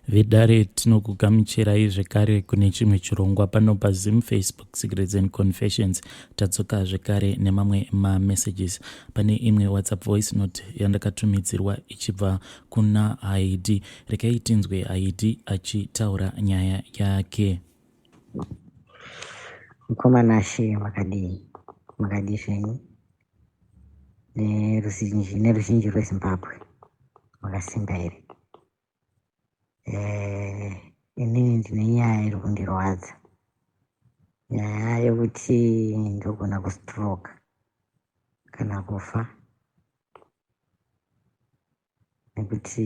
Vedare tinokugamuchirai zvekare kune chimwe chirongwa pano paZim Facebook Secrets and Confessions. Tadzoka zvekare nemamwe mamessages. Pane imwe WhatsApp voice note yandakatumidzirwa ichibva kuna Haidi. Rekai tinzwe Haidi achitaura nyaya yake. Mukomana she makadii zvenyu neruzhinji rweZimbabwe makasimba here. Inini ndine nyaya iri kundirwadza, nyaya yokuti ndogona kustroke kana kufa, nekuti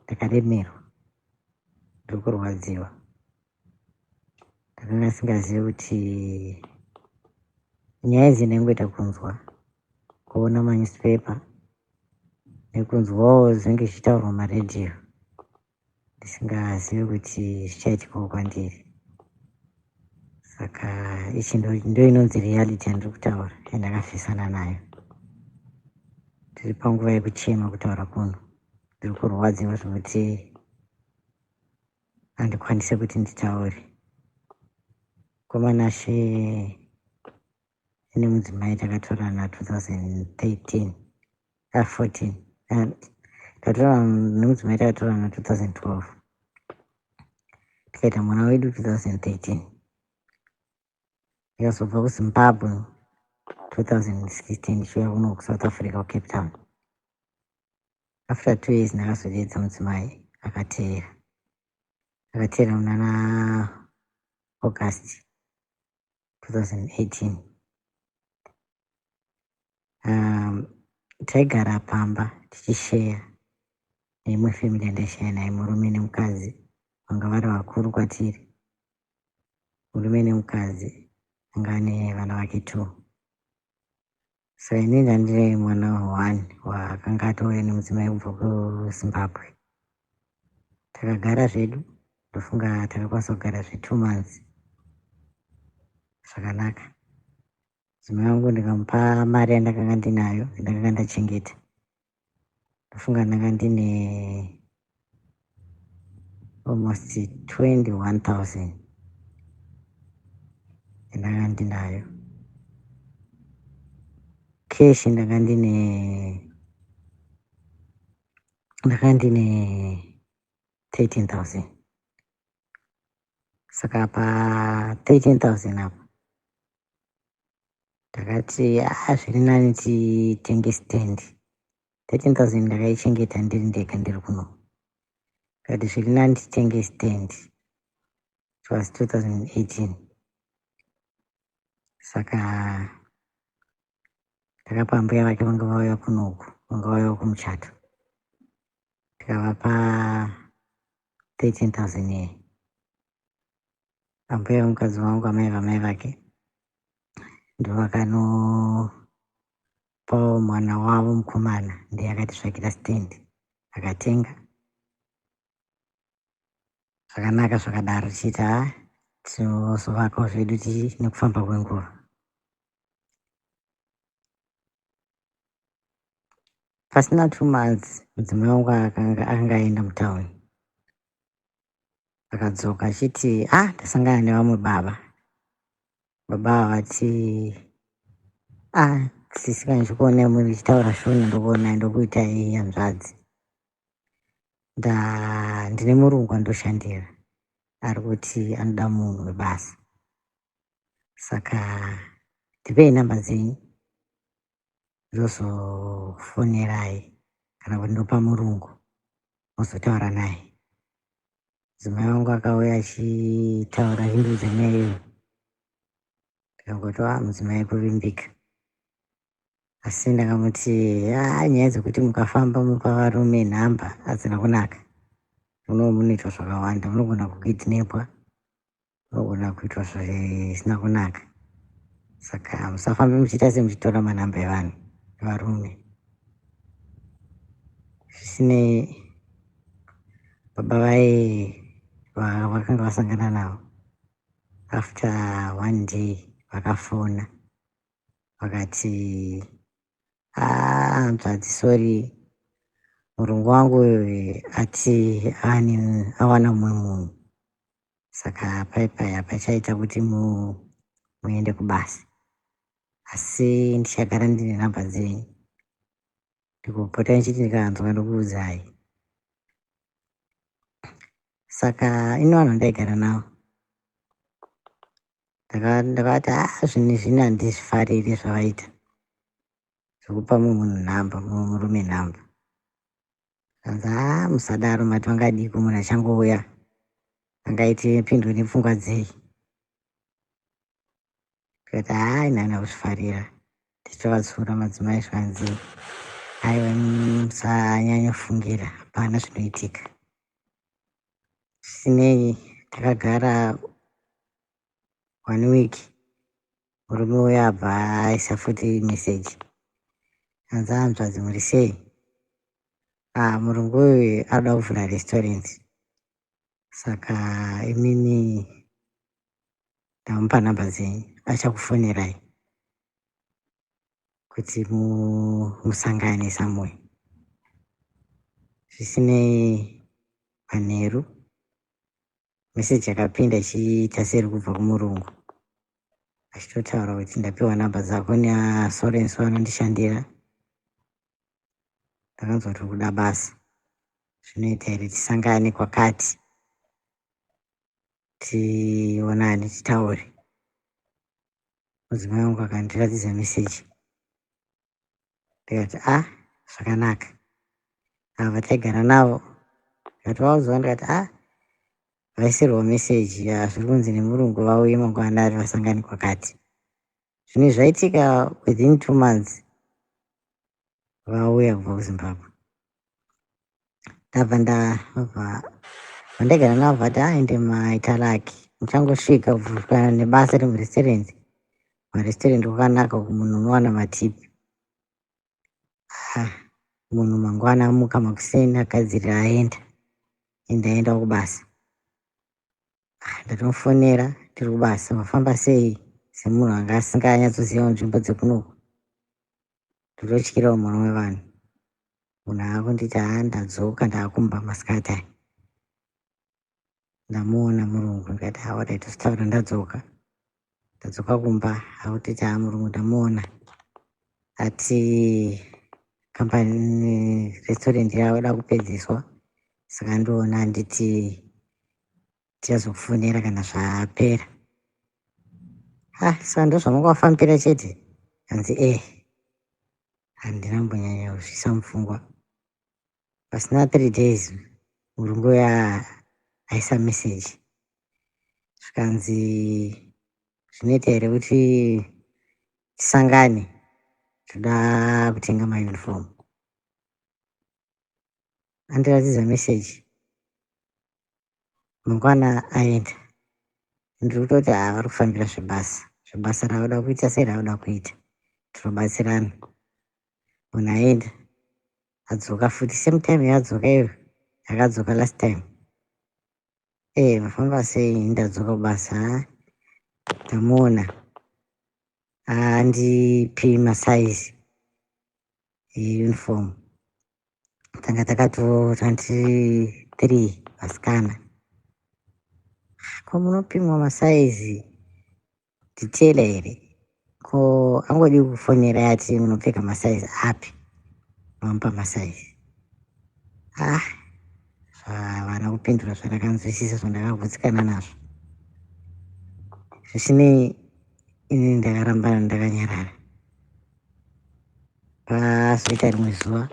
ndakaremerwa, ndiri kurwadziwa. Ndakanga singazivi kuti nyaya idzi ndaingoita kunzwa, kuona manewspaper nekunzwawo zvinenge zvichitaurwa mumaredhiyo, ndisingazivi kuti zvichaitikawo kwandiri. Saka ichi ndo inonzi reality yandiri kutaura, yandakafisana nayo. Ndiri panguva yekuchema kutaura kuno, ndiri kurwadziwa zvokuti handikwanise kuti nditaure. Komana she ine mudzimai takatorana 2013 14 takatorana nemudzimai takatorana 2012 tikaita mwana wedu 2013. Ndikazobva kuZimbabwe 2016 ndichiuya kuno kuSouth Africa kuCape Town. After 2 years ndakazodedza mudzimai akateera munana August 2018. Taigara pamba tichisheya neimwe family yandaisheya naye, murume nemukadzi vanga vari vakuru kwatiri. Murume nemukadzi anga ane vana vake 2. Saka inini ndandine mwana wa1 wakanga atouya nemudzimai kubva kuZimbabwe. Takagara zvedu, ndofunga takakwanisa kugara 2 months zvakanaka. Mudzimai wangu ndikamupa mari yandakanga ndinayo, yandakanga ndachengeta. Ndofunga ndanga ndine almost 21,000 yandakanga ndinayo. Cash ndanga ndine 13,000. Saka pa 13,000 apo ndakati zviri nani titenge stand. 13,000 ndakaichengeta ndiri ndega ndiri kuno. Kati zviri nani titenge stand. It was 2018. Saka ndakapa mbuya vake vanga vauya kunoku, vanga vauya kumuchato, tikavapa 13,000 iye. Ambuya vemukadzi wangu, amai vake, ndo vakanopawo mwana wavo mukomana ndiye akatitsvakira stand, akatenga. Zvakanaka zvakadaro, tichiti tinozovakawo zvedu nekufamba kwenguva. Pasina 2 months mudzimai wangu akanga aenda mutauni, akadzoka achiti ndasangana nevamwe baba vati sisi kana chikuona muri chitaura shona, ndokuona ndokuita hanzvadzi. Ndine murungu andoshandira, ari kuti anoda munhu webasa. Saka ndipei namba dzenyu ndozofonerai, kana kuti ndopa murungu mozotaura naye. Mudzimai wangu akauya achitaura hindu dzenyaya iyo, ndikangoti mudzimai kuvimbika. Asi ndakamuti nyaya dzekuti mukafamba mupa varume nhamba hadzina kunaka. Muno munoitwa zvakawanda, munogona kukidnapwa, munogona kuitwa zvisina kunaka. Saka musafambe muchiita semuchitora manhamba evanhu evarume. Zvisinei, baba vakanga vasangana navo. After 1 day vakafona vakati hanzvadzi, sorry, murungu wangu ati awana mumwe munhu, saka paipaya pachaita kuti muende kubasa, asi ndichagara ndine namba dzenyu, ndikupota ndichiti ndikaanzwa ndokuudzai. Saka ino vanhu ndaigara navo ndakati zvinhu zvino handizvifariri zvavaita zvekupa mumwe munhu nhamba, mumwe murume nhamba. Kanzi musadaro mati vangadiko, munhu achangouya angaiti pindwe nepfungwa dzei. Tikati nhani akuzvifarira, tichitovatsura madzimai zvanzi aiwa musanyanya kufungira, hapana zvinoitika. Zvisinei takagara 1 week, murume uyo abva aisa futi meseji anzi hanzvadzi muri sei. Murungu uyu anoda kuvhura restaurant, saka imini ndamupa nhamba dzenyu, achakufonerai kuti musangane samwe. Zvisinei manheru meseji yakapinda ichiita seri kubva kumurungu achitotaura kuti ndapiwa nhamba dzako naSorenso anondishandira, ndakanzwa kuti kuda basa, zvinoita here tisangane kwakati tionane titaure. Mudzimai wangu akandiratidza meseji, ndikati zvakanaka. Ava taigara navo ndikati waudzwa, ndikati vaisirwa meseji zviri kunzi nemurungu vauye mangwanani vasangane kwakati. Zvinhu zvaitika within 2 months vauya kubva kuZimbabwe. Ndabva vandaigara navo vati ende maita laki, muchangosvika kuvhurikana nebasa remurestaurant. Marestaurant kwakanaka kuti munhu unowana matipi. Munhu mangwana amuka makuseni agadzirira aenda kubasa. Ndatomufonera tiri kubasa, wafamba sei, semunhu anga asinganyatsozivawo nzvimbo dzekunoku. Ndototyirawo mwana wevanhu, munhu akunditi ndadzoka ndaakumba masikati aya. Ndamuona murungu, ndikati warai tositaura ndadzoka kumba. Akutiti murungu ndamuona ati kambani restaurant yavo ida kupedziswa, saka ndoona handiti tichazokufonera kana zvapera. Saka ndozvamangafambira chete. Hanzi handina mbonyanya kuzvisa mupfungwa. Pasina 3 days murungu uya aisa meseji zvikanzi zvinoita here kuti tisangane, toda kutenga mauniform. Andiratidza meseji mangwana aenda, ndiri kutoti vari kufambira zvebasa rauda kuita serauda kuita, tinobatsirana. Munhu aenda adzoka futi same time yadzoka iyo yakadzoka last time. Vafamba sei, ndadzoka kubasa. Ndamuona andipi masaizi euniform, tanga takato 23 vasikana. Ko munopimwa masaizi nditela here? Ko angodi kufonera yati munopfeka masaizi api, mamupa masaizi. Havana kupindura zvandakanzwisisa zvandakagutsikana nazvo. Zvisinei ini ndakaramba ndakanyarara. Pazoita rimwe zuva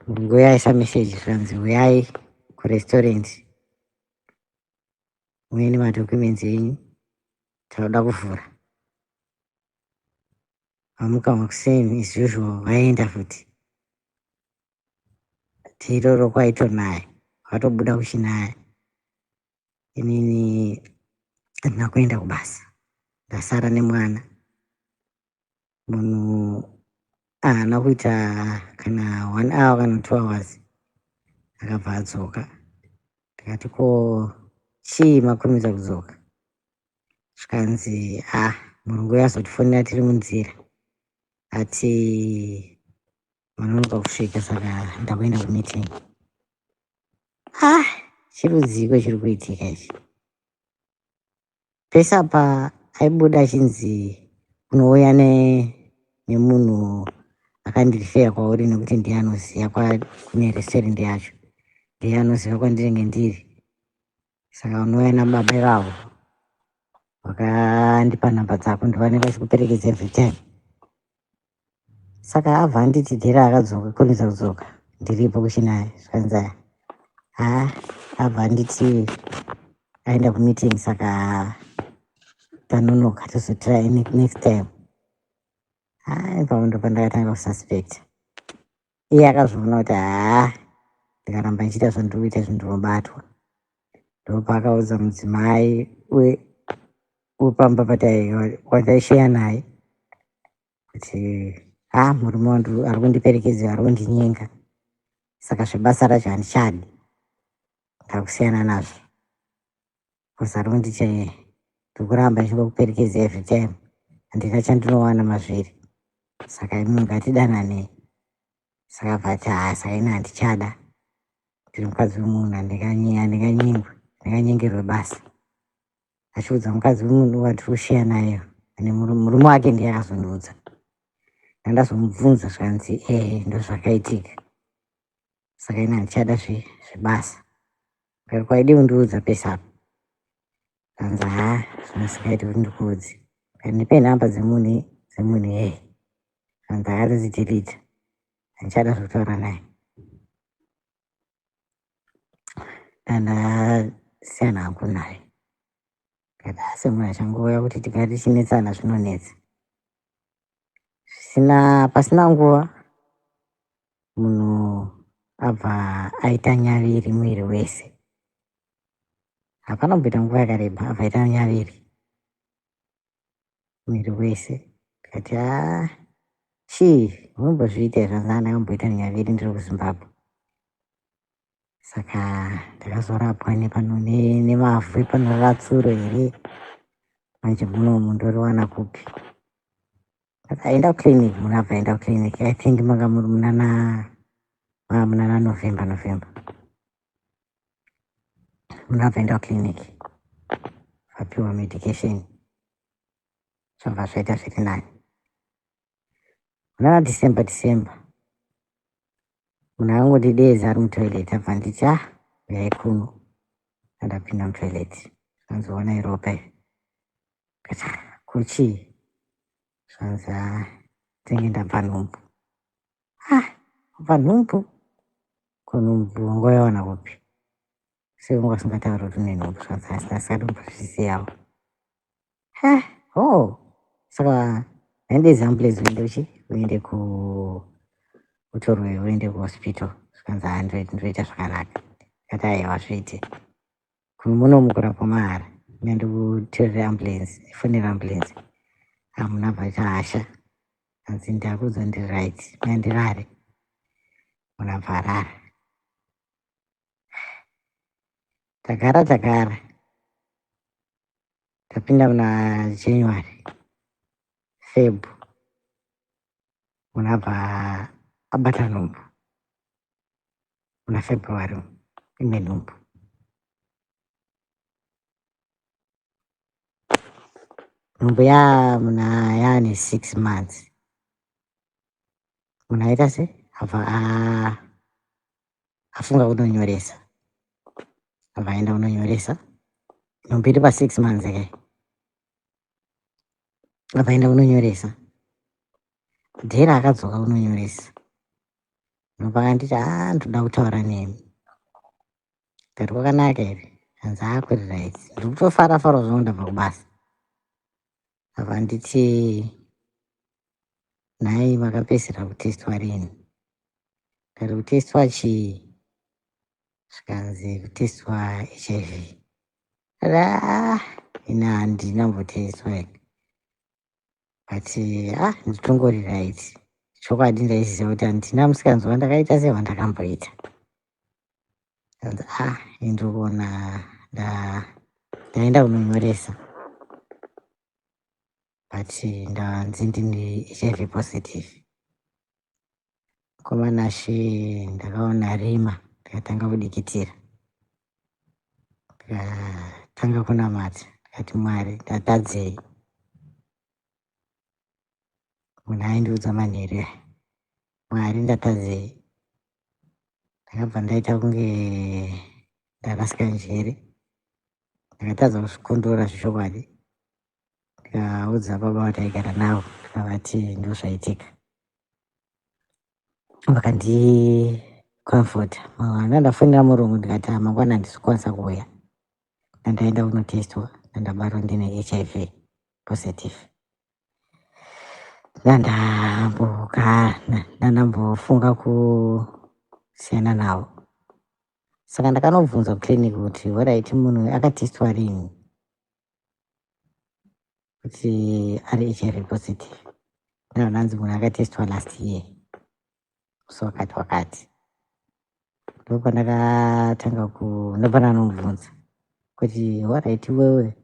murungu yaisa meseji zvanzi uyai kurestaurant muine madhocumenzi enyu, tauda kuvhura. Vamuka makuseni as usual vaenda futi. Tiroro kwaitonaya, vatobuda kuchinaya. Inini handina kuenda kubasa, ndasara nemwana. Munhu haana kuita kana 1 hour kana 2 hours akabva adzoka. Ndikati ko chii makurumidza kudzoka? Zvikanzi, murungu yazotifonera tiri munzira, ati manonoka kusvika, saka ndakuenda kumeeting. Chirudziko chiri kuitika ichi. Pese apa aibuda achinzi unouya nemunhu akandiriferwa kwauri nekuti ndiye anoziva kune restaurant yacho, ndiye anoziva kwandinenge ndiri. Saka unouya nababa ivavo wakandipa nhamba dzako, ndovanenge vachikuperekedza every time. Saka abva anditi dhera akadzoka, konesa kudzoka ndiripo kuchinaye zvanzi abva anditi aenda kumeeting, saka tanonoka tozotry next time. Ipapo pandakatanga kususpect. Iye akazviona kuti ndikaramba ndichiita zvandiri kuita zvindinobatwa. Ndopaakaudza mudzimai wepamba wataisheya naye kuti murume wangu ari kundiperekedza, ari kundinyenga, saka zvebasa racho handichadi, ndakusiyana nazvo. Kozi ari kunditi ndikuramba ndichikuperekedza every time, handina chandinowana mazviri, saka imi ngatidananei. Saka bvati saka ine handichada, ndiri mukadzi wemunhu, handinganyengerwe basa. Achiudza mukadzi wemunhu watiri kusheya naye, ane murume wake ndiye akazondiudza. Ndandazomubvunza zvanzi ndozvakaitika, saka ine handichada zvebasa. Kari kwaidi kundiudza pese apa. Zvanzi zvinosingaiti kuti ndikuudze. Ndipe nhamba dzemunhu zvanzi akadzidelete, handichada zvokutaura naye. Ndandasiyana hangu naye. Kada semunhu achangouya kuti tigare tichinetsana zvinonetsa. Pasina nguva munhu abva aita nyaviri mwiri wese. Hapana kumboita nguva yakareba, abva aita nyaviri mwiri wese. Tikati chii unombozviita zvanzi ndakamboita nyaviri ndiri kuZimbabwe. Saka ndakazorapwa nemavhu epanharatsuro here, manje munomu ndoriwana kupi. Akaenda kuclinic, munhu abva aenda kuclinic, I think manga muri munana November. Munhu abva aenda kuclinic, vapiwa medication, zvabva zvaita zviri nani. Munana December munhu angoti dezi ari mutoilet, abva nditi uyai kuno. Andapinda mutoilet, zvanziona iropa iri. Kati kuchii? Zvanzi tenge ndabva nhumbu. Ubva nhumbu? Kunhumbu wanga wawana kupi? Sei wanga usingatauri kuti une nhumbu? Zvanzi asikadi kumbozvizivawo. Saka handezi ambulance uende utorwe uende kuhospital. Zvanzi ndinoita zvakanaka. Kati aiwa zviite. Munomu kurapwa mahara. Ndikutorera ambulance, ifonera ambulance. Munhu abva aita hasha. Hanzi ndakuudza ndiri right, ndirare. Munhu abva arara. Tagara. Tapinda muna January, Feb. Munhu abva abata nhumbu. Muna February, imwe nhumbu. Nhumbu muna yaane 6 months. Munhu aita se? Abva afunga kunonyoresa. Abva aenda kunonyoresa. Nhumbu iri pa6 months kai. Abva aenda kunonyoresa. Dhera akadzoka kunonyoresa. Nhumbu akanditi ndoda kutaura nemi. Kati kwakanaka here? Hanzi kuri right. Ndiri kutofara zvangu ndabva kubasa. Abva nditi nhai makapedzera kutestwa rini? Kati kutestwa chii? Zvikanzi kutestwa HIV. Ine handina mbotestwa. Kati nditongori right. Chokwadi ndaiziva kuti handina musikanzwa wandakaita sewandakamboita. Ndiri kuona ndaenda kunonyoresa. But ndanzi ndini HIV positive. Komana She ndakaona rima ndikatanga kudikitira, ndikatanga kunamata, ndikati Mwari ndatadzei. Munhu aindiudza manheru aya, Mwari ndatadzei. Ndakabva ndaita kunge ndarasika njere, ndakatadza kuzvikondora zvechokwadi. Ndikaudza baba vataigara navo, ndikavati ndozvaitika. Vakandikomfota. Ndandafonera murungu ndikati mangwana handizokwanisa kuuya. Ndandaenda kunotestwa, ndandabarwa ndine HIV positive. Ndandambofunga kusiyana navo. Saka ndakanobvunza kuclinic kuti oraiti munhu akatestwa rini kuti ari HIV positive. Ndazvanzi munhu akatestwa last year musi wakati. Ndopanda nomubvunza kuti oraiti wewe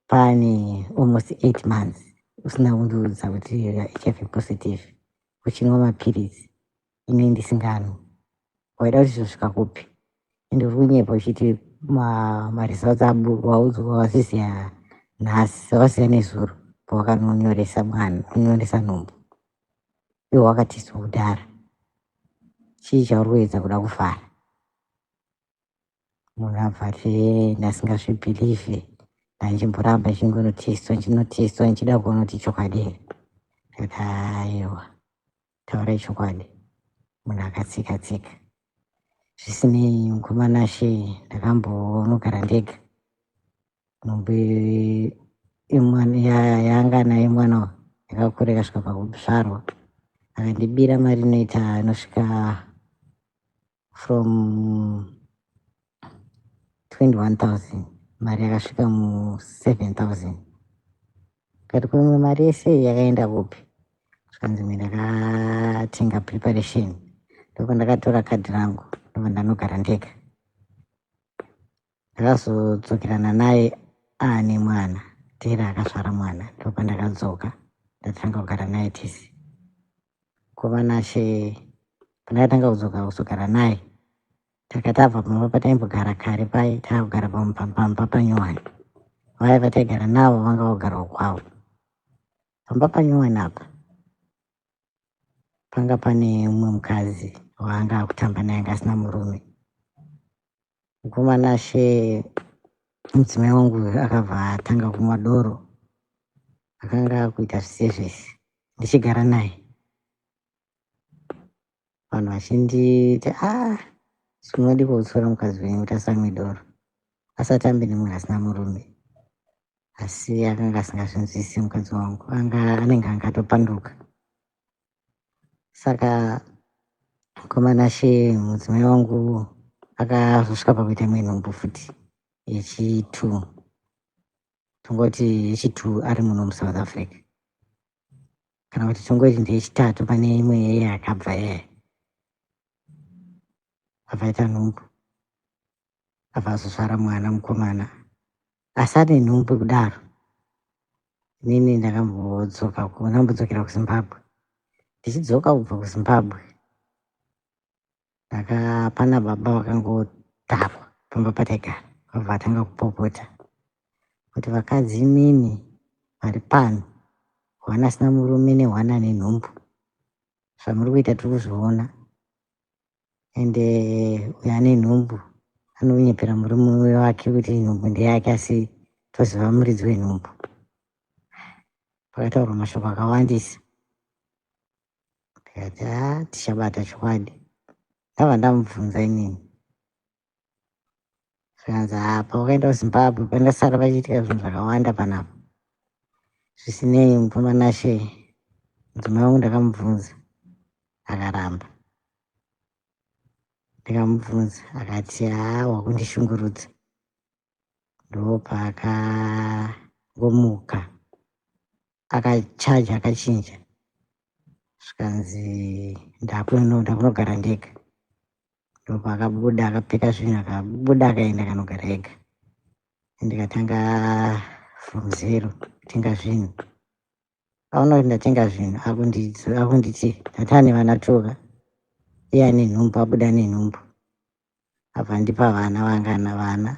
pane almost 8 months usina kundiudza kuti HIV positive, uchinwa mapirizi ine ndisinganwi, waida kuti zvosvika kupi? Ende uri kunyepa uchiti maresults waudzwa wasiziya nhasi, wasiya nezuro pawakanonyoresa nhumbu. Iwo wakatestwa kudhara. Chii chauri kuedza kuda kufara? Munhu abva ati ndasingazvibhilivhi, ndanjimboramba ndichinotestwa ndichida kuona kuti chokwadi here. Ndikati aiwa, taurai chokwadi. Munhu akatsika. Zvisinei, Mukomana She ndakambonogara ndega. Nhumbu yaanga naye mwana yakakura ikasvika pakuzvarwa. Akandibira mari inoita inosvika from 21,000, mari yakasvika mu7,000. Kati kumwe mari yese yakaenda kupi? Zvikanzi mimi ndakatenga preparation. Ndoko ndakatora kadhi rangu ndobva ndanogara ndega. Ndakazodzokerana naye aane mwana, Tera akazvara mwana, ndobva ndakadzoka ndatanga kugara naye tisi. Mukomana She pandakatanga kuzogara naye, takati abva pamba pataimbogara kare pai taakugara pamba panyowani. Vaya vataigara navo vanga vogarawo kwavo. Pamba panyowani apa panga pane mumwe mukadzi waanga akutamba naye anga asina murume. Mukomana She mudzimai wangu akabva atanga kumwa doro, akanga akuita zvisezvese ndichigara naye. Vanhu vachinditi sinodi kuutsora mukadzi wenyu kuti asamwe doro, asati ambe nemunhu asina murume. Asi akanga asingazvinzwisisi mukadzi wangu, anenge angatopanduka. Saka Mukomana She mudzimai wangu akazosvika pakuita imwe nhumbu futi yechi2, tongoti yechi2 ari muno muSouth Africa, kana kuti tongoti ndeyechitatu pane imwe yeye akabva yeye. Abvaita nhumbu, abva azosvara mwana mukomana, asi ane nhumbu kudaro. Inini ndakambodzokera kuZimbabwe. Ndichidzoka kubva kuZimbabwe, ndakapana baba vakangodhakwa pamba pataigara, vabva atanga kupopota kuti vakadzi imimi vari pano, hwana asina murume nehwana ane nhumbu, zvamuri kuita tiri kuzviona. Ende uyo ane nhumbu anonyepera murume wake kuti nhumbu ndeyake, asi toziva muridzi wenhumbu. Pakataurwa mashoko akawandisa. Ndikati tichabata chokwadi. Ndabva ndamubvunza inini. Zvikanzi pawakaenda kuZimbabwe pandasara pachiitika zvinhu zvakawanda panapa. Zvisinei, Mukomana She mudzimai wangu ndakamubvunza akaramba. Ndikamubvunza akati wakundishungurudza. Ndopakangomuka akachaja akachinja. Zvikanzi ndakunogara ndega. Ndopakabuda akapfeka zvinhu akabuda akaenda kanogara ega. Ndikatanga from zero kutenga zvinhu. Aona kuti ndatenga zvinhu akunditi ndatane vana toka. iya nenhumbu, abuda nenhumbu. Abva ndipa vana vangana vana.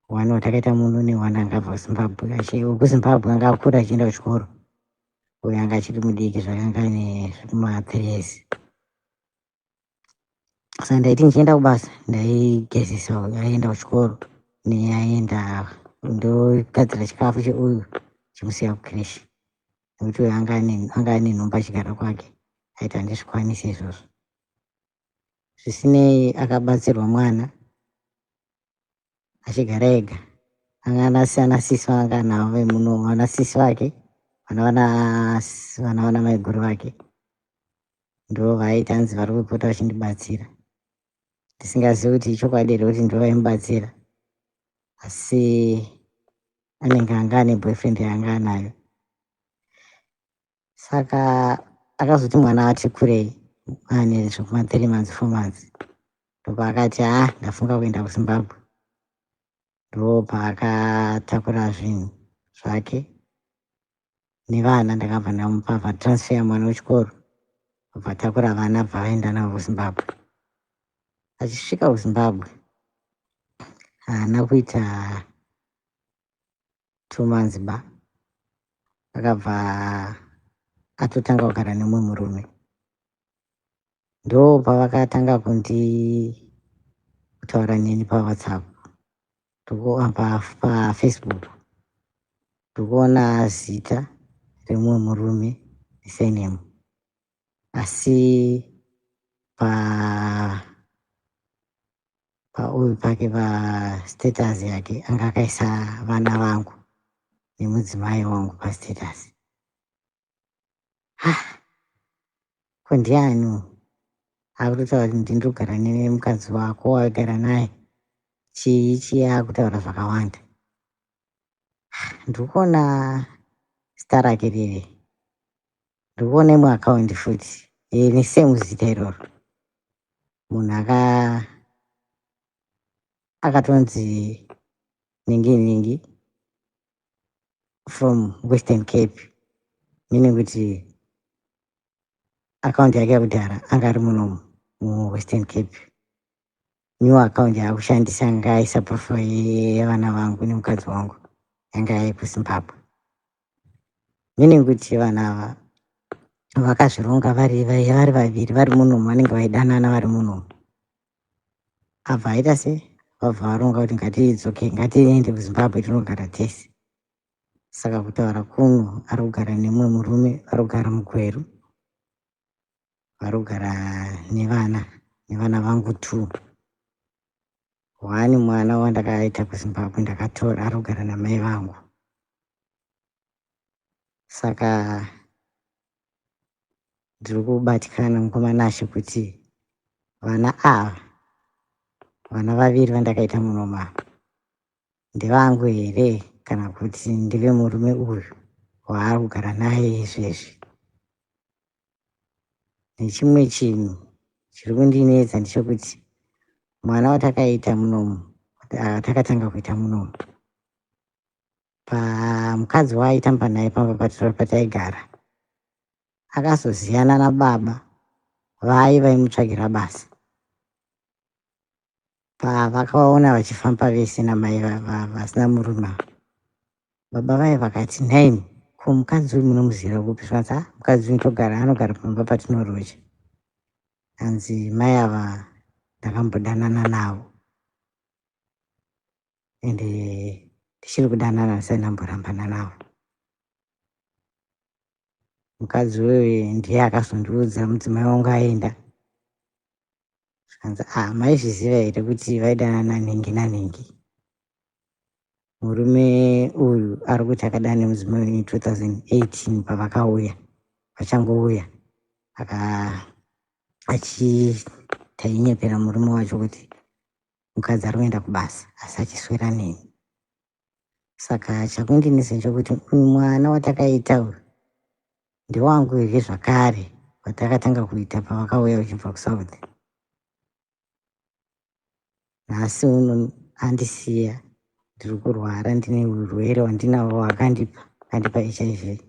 One watakaita muno neone angabva kuZimbabwe. WekuZimbabwe anga akura achienda kuchikoro. Uyo anga achiri mudiki zvakanga nezvima3 years. Saka ndaiti ndichienda kubasa ndaigezesa uyo aienda kuchikoro neaenda ndogadzira chikafu cheuyu chimusiya kukireshi. Nekuti uyo anga ane nhumbu achigara kwake, aiti handizvikwanisi izvozvo. Zvisinei akabatsirwa mwana achigara ega. Anga ana sisi vanga anavo vemuno, vana sisi vake, vana maiguru vake, ndo vaiti hanzi vari kupota vachindibatsira. Ndisingazivi kuti ichokwadi here kuti ndo vaimubatsira, asi anenge anga ane boyfriend yanga anayo. Saka akazoti mwana ati kurei, ane zvekuma 3 months 4 months, ndopaakati ndafunga kuenda kuZimbabwe. Ndo paakatakura zvinhu zvake nevana, ndakabva ndamupa vatransfer mwana wechikoro, vatakura vana bvaenda navo kuZimbabwe. Achisvika kuZimbabwe haana kuita 2 months ba, akabva atotanga kugara nemumwe murume. Ndo pavakatanga kutaura neni paWhatsApp, paFacebook, ndokuona zita remumwe murume surname, asi pauyu pake pastatus yake anga akaisa vana vangu nemudzimai wangu pastatus. Ko ndiani akutaura kuti ndinogara nemukadzi wako waigara naye, chii akutaura zvakawanda. Ndikuona zita rake riri, ndikuona imwe akaundi futi nesame zita iroro. Munhu akatonzi ningi from Western Cape, meaning kuti akaundi yake yakudhara anga ari muno muWestern Cape. New account yaakushandisa anga aisa profile yevana vangu nemukadzi wangu yanga yekuZimbabwe, meaning kuti vanhu ava vakazvironga vari vaviri vari munomu, vanenge vaidanana vari munomu. Abva aita se vabva varonga kuti ngatidzoke, ngatiende kuZimbabwe tinogara tese. Saka kutaura kuno ari kugara nemumwe murume, vari kugara muGweru, vari kugara nevana vangu 2. One mwana wandakaita kuZimbabwe ndakatora ari kugara namai vangu. Saka ndiri kubatikana mukomanashi kuti vana ava, vana vaviri vandakaita munoma, ndevangu here kana kuti ndeve murume uyu waari kugara naye izvezvi. Nechimwe chinhu chiri kundinetsa ndechekuti mwana watakaita munomu, watakatanga kuita munomu, pamukadzi waaitamba naye pamba pataigara, akazoziyana nababa vaimutsvagira basa. Pavakaona vachifamba vese namai vasina murume, baba vai vakati nhaini, ko mukadzi uyu munomuzira kupi? Zvanzi mukadzi uyu anogara pamba patinorosha. Hanzi mai ava ndakambodanana navo, ende ndichiri kudanana ndisati ndamborambana navo. Mukadzi uyu ndiye akazondiudza mudzimai wangu aenda, zvikanzi maizviziva here kuti vaidanana nhingi nanhingi. Murume uyu ari kuti akadana nemudzimai uyu 2018 pavakauya, vachangouya, achitainyepera murume wacho kuti mukadzi ari kuenda kubasa asi achiswera neni. Saka chakundinesa chokuti uyu mwana watakaita uyu ndewangu here zvakare, watakatanga kuita pavakauya uchibva kuSouth. Nhasi uno andisiya, ndiri kurwara, ndine urwere hwandinahwo akandipa HIV,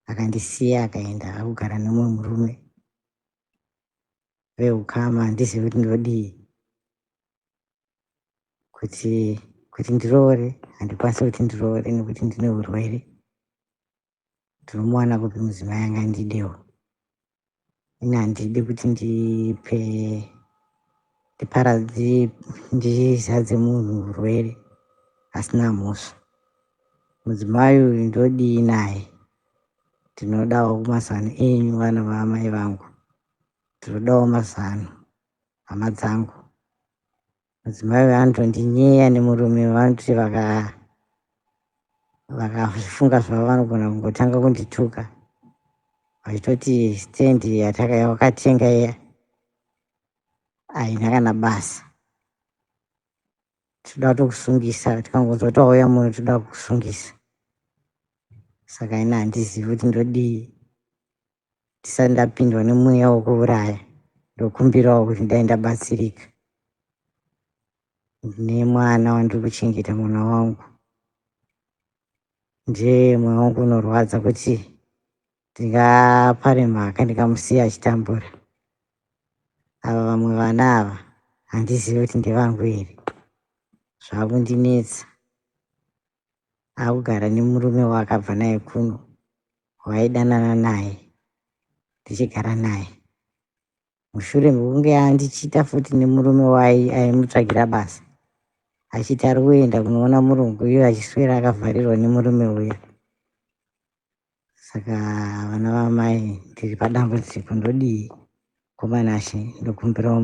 akandisiya akaenda akugara nemumwe murume. veukama handizivi kuti ndodii kuti ndiroore. Handikwanisi kuti ndiroore nekuti ndine urwere. Ndinomuwana kupi mudzimai anga ndidewo. Ini handidi kuti ndizadze munhu urwere asina mhosva. Mudzimai uyu ndodii naye. Ndinodawo mazano enyu vana vaamai vangu. Ndinodawo mazano hama dzangu. Mudzimai uyu anotondinyeya nemurume vanoti vakafunga zvavo vanogona kungotanga kundituka vachitoti stendi yawakatenga iya haina kana basa. Toda kutokusungisa, tikangozoti wauya muno toda kukusungisa. Saka ini handizivi kuti ndodii. Ndisati ndapindwa nemweya wokuuraya, ndokumbirawo kuti dai ndabatsirika. Ndine mwana wandiri kuchengeta, mwana wangu. Ndiye mwana wangu unorwadza kuti ndingapare mhaka ndikamusiya achitambura. Ava vamwe vana ava handizivi kuti ndevangu here. Zvakundinetsa. Akugara nemurume waakabva naye kuno, waidanana naye, ndichigara naye. Mushure mekunge andichita futi nemurume aimutsvagira basa, achiti ari kuenda kunoona murungu, iyo achiswera akavharirwa nemurume uya. Saka vana vamai ndiri padambudziko, ndodii? Komanashe ndokumbirawo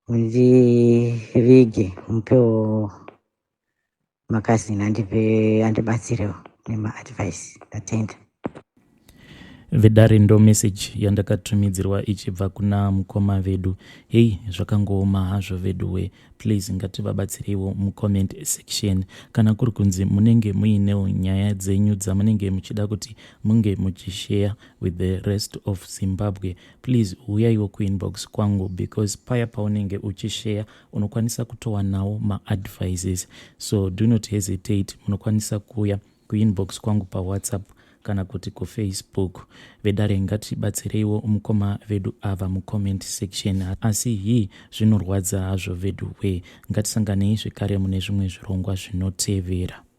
mundirige, mupewo makazini andibatsirewo nemaadvice. Ndatenda. Vedare ndo message yandakatumidzirwa ichibva kuna mukoma vedu. Hei, zvakangooma hazvo vedu we. Please ngativabatsirewo mucomment section. Kana kuri kunzi munenge muinewo nyaya dzenyu dzamunenge muchida kuti munge muchishare with the rest of Zimbabwe, please uyaiwo kuinbox kwangu, because paya paunenge uchishare unokwanisa kutowanawo maadvices. So do not hesitate, munokwanisa kuya kuinbox kwangu paWhatsApp kana kuti kuFacebook. Vedare ngatibatsireiwo mukoma vedu ava mucomment section. Asi hii zvinorwadza hazvo vedu we. Ngatisanganei zvekare mune zvimwe zvirongwa zvinotevera.